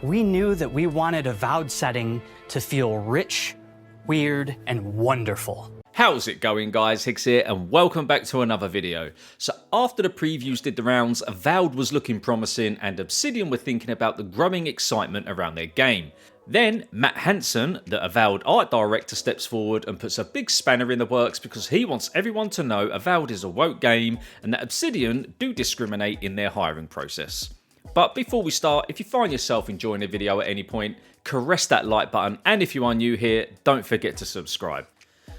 we knew that we wanted Avowed setting to feel rich, weird, and wonderful. How's it going, guys? Higgs here and welcome back to another video. So after the previews did the rounds, Avowed was looking promising and Obsidian were thinking about the growing excitement around their game. Then Matt Hansen, the Avowed art director, steps forward and puts a big spanner in the works because he wants everyone to know Avowed is a woke game and that Obsidian do discriminate in their hiring process. But before we start, if you find yourself enjoying the video at any point, caress that like button, and if you are new here, don't forget to subscribe.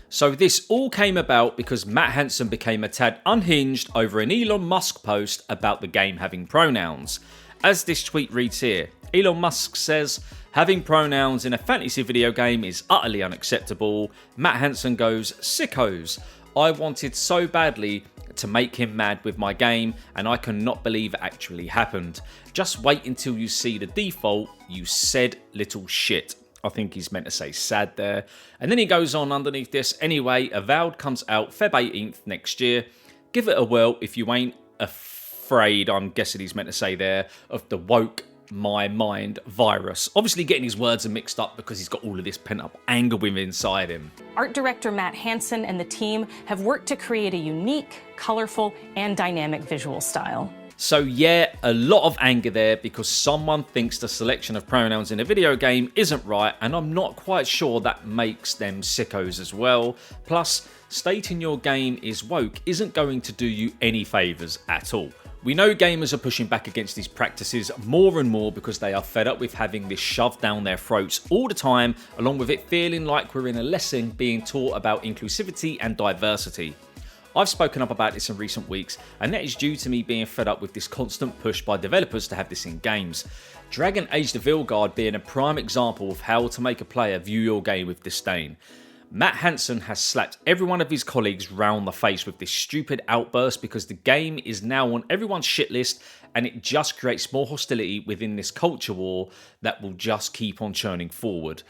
So this all came about because Matt Hansen became a tad unhinged over an Elon Musk post about the game having pronouns. As this tweet reads here, Elon Musk says, having pronouns in a fantasy video game is utterly unacceptable. Matt Hansen goes, sickos. I wanted so badly to make him mad with my game and I cannot believe it actually happened. Just wait until you see the default, you said little shit. I think he's meant to say sad there. And then he goes on underneath this. Anyway, Avowed comes out Feb 18th next year. Give it a whirl if you ain't afraid, I'm guessing he's meant to say there, of the woke my mind virus. Obviously getting his words mixed up because he's got all of this pent up anger within inside him. Art director Matt Hansen and the team have worked to create a unique, colorful, and dynamic visual style. So yeah, a lot of anger there because someone thinks the selection of pronouns in a video game isn't right, and I'm not quite sure that makes them sickos as well. Plus, stating your game is woke isn't going to do you any favours at all. We know gamers are pushing back against these practices more and more because they are fed up with having this shoved down their throats all the time, along with it feeling like we're in a lesson being taught about inclusivity and diversity. I've spoken up about this in recent weeks, and that is due to me being fed up with this constant push by developers to have this in games. Dragon Age the Vilgard being a prime example of how to make a player view your game with disdain. Matt Hansen has slapped every one of his colleagues round the face with this stupid outburst because the game is now on everyone's shit list and it just creates more hostility within this culture war that will just keep on churning forward.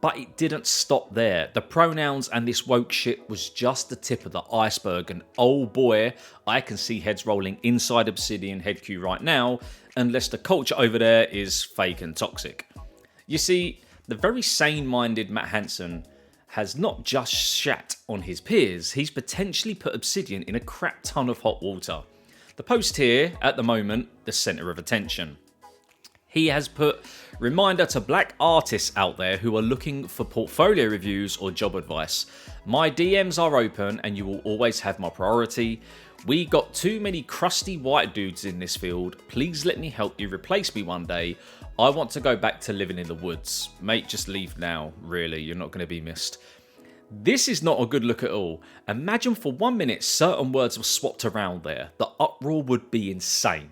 But it didn't stop there. The pronouns and this woke shit was just the tip of the iceberg, and oh boy, I can see heads rolling inside Obsidian HQ right now, unless the culture over there is fake and toxic. You see, the very sane-minded Matt Hansen has not just shat on his peers, he's potentially put Obsidian in a crap ton of hot water. The post here, at the moment, the centre of attention. He has put, reminder to black artists out there who are looking for portfolio reviews or job advice. My DMs are open and you will always have my priority. We got too many crusty white dudes in this field. Please let me help you replace me one day. I want to go back to living in the woods. Mate, just leave now. Really, you're not going to be missed. This is not a good look at all. Imagine for 1 minute certain words were swapped around there. The uproar would be insane.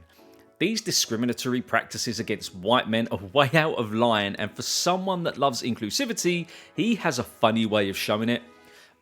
These discriminatory practices against white men are way out of line, and for someone that loves inclusivity, he has a funny way of showing it.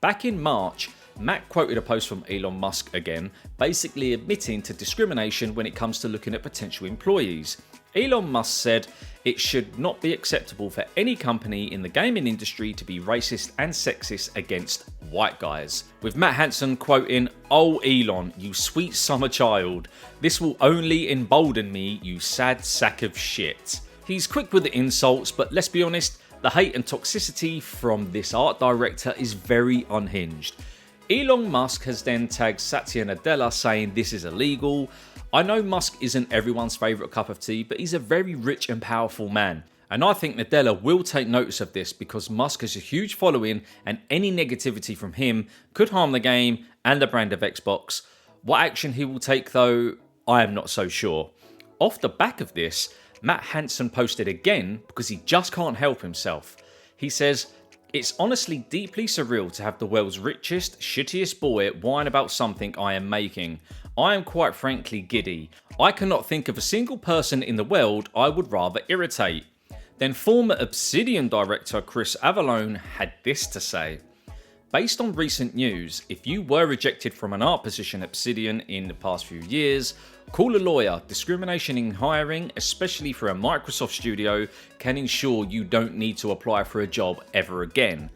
Back in March, Matt quoted a post from Elon Musk again, basically admitting to discrimination when it comes to looking at potential employees. Elon Musk said, it should not be acceptable for any company in the gaming industry to be racist and sexist against white guys. With Matt Hansen quoting, oh Elon, you sweet summer child, this will only embolden me, you sad sack of shit. He's quick with the insults, but let's be honest, the hate and toxicity from this art director is very unhinged. Elon Musk has then tagged Satya Nadella saying this is illegal. I know Musk isn't everyone's favourite cup of tea, but he's a very rich and powerful man. And I think Nadella will take notice of this because Musk has a huge following and any negativity from him could harm the game and the brand of Xbox. What action he will take though, I am not so sure. Off the back of this, Matt Hansen posted again because he just can't help himself. He says, it's honestly deeply surreal to have the world's richest, shittiest boy whine about something I am making. I am quite frankly giddy. I cannot think of a single person in the world I would rather irritate. Then former Obsidian director Chris Avellone had this to say. Based on recent news, if you were rejected from an art position at Obsidian in the past few years, call a lawyer. Discrimination in hiring, especially for a Microsoft studio, can ensure you don't need to apply for a job ever again.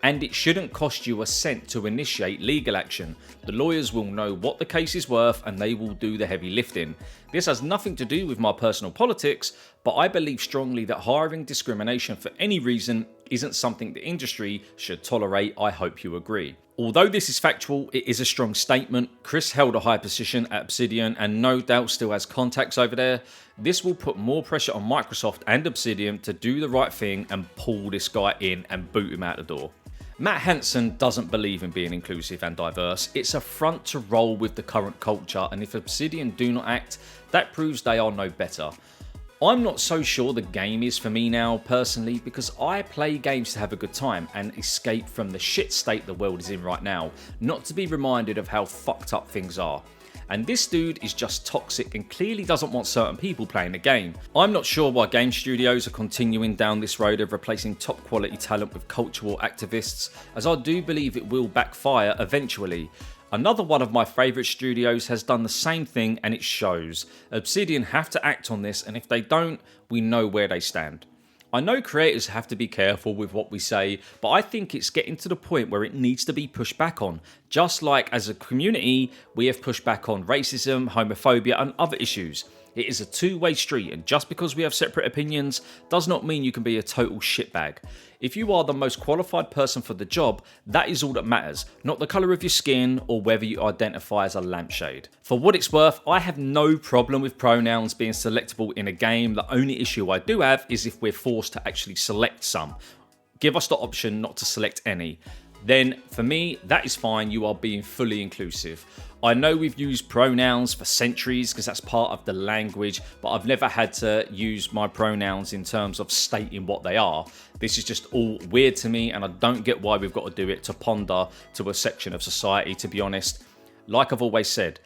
and it shouldn't cost you a cent to initiate legal action. The lawyers will know what the case is worth and they will do the heavy lifting. This has nothing to do with my personal politics, but I believe strongly that hiring discrimination for any reason isn't something the industry should tolerate. I hope you agree. Although this is factual, it is a strong statement. Chris held a high position at Obsidian and no doubt still has contacts over there. This will put more pressure on Microsoft and Obsidian to do the right thing and pull this guy in and boot him out the door. Matt Hansen doesn't believe in being inclusive and diverse. It's a front to roll with the current culture, and if Obsidian do not act, that proves they are no better. I'm not so sure the game is for me now, personally, because I play games to have a good time and escape from the shit state the world is in right now, not to be reminded of how fucked up things are. And this dude is just toxic and clearly doesn't want certain people playing the game. I'm not sure why game studios are continuing down this road of replacing top quality talent with cultural activists, as I do believe it will backfire eventually. Another one of my favourite studios has done the same thing and it shows. Obsidian have to act on this, and if they don't, we know where they stand. I know creators have to be careful with what we say, but I think it's getting to the point where it needs to be pushed back on. Just like as a community, we have pushed back on racism, homophobia and other issues. It is a two-way street, and just because we have separate opinions does not mean you can be a total shitbag. If you are the most qualified person for the job, that is all that matters, not the colour of your skin or whether you identify as a lampshade. For what it's worth, I have no problem with pronouns being selectable in a game. The only issue I do have is if we're forced to actually select some. Give us the option not to select any. Then for me, that is fine, you are being fully inclusive. I know we've used pronouns for centuries because that's part of the language, but I've never had to use my pronouns in terms of stating what they are. This is just all weird to me, and I don't get why we've got to do it to pander to a section of society, to be honest. Like I've always said,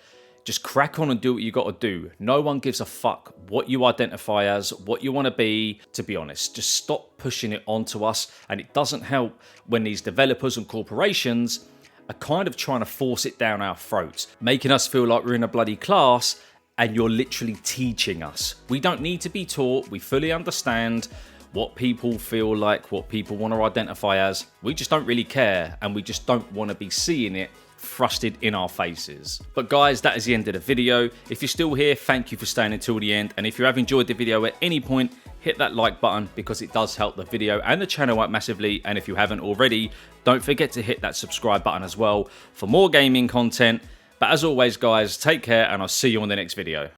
just crack on and do what you got to do. No one gives a fuck what you identify as, what you want to be honest. Just stop pushing it onto us, and it doesn't help when these developers and corporations are kind of trying to force it down our throats, making us feel like we're in a bloody class and you're literally teaching us. We don't need to be taught. We fully understand what people feel like, what people want to identify as. We just don't really care, and we just don't want to be seeing it thrusted in our faces. But guys, that is the end of the video. If you're still here, thank you for staying until the end, and if you have enjoyed the video at any point, hit that like button because it does help the video and the channel out massively. And if you haven't already, don't forget to hit that subscribe button as well for more gaming content. But as always guys, take care and I'll see you on the next video.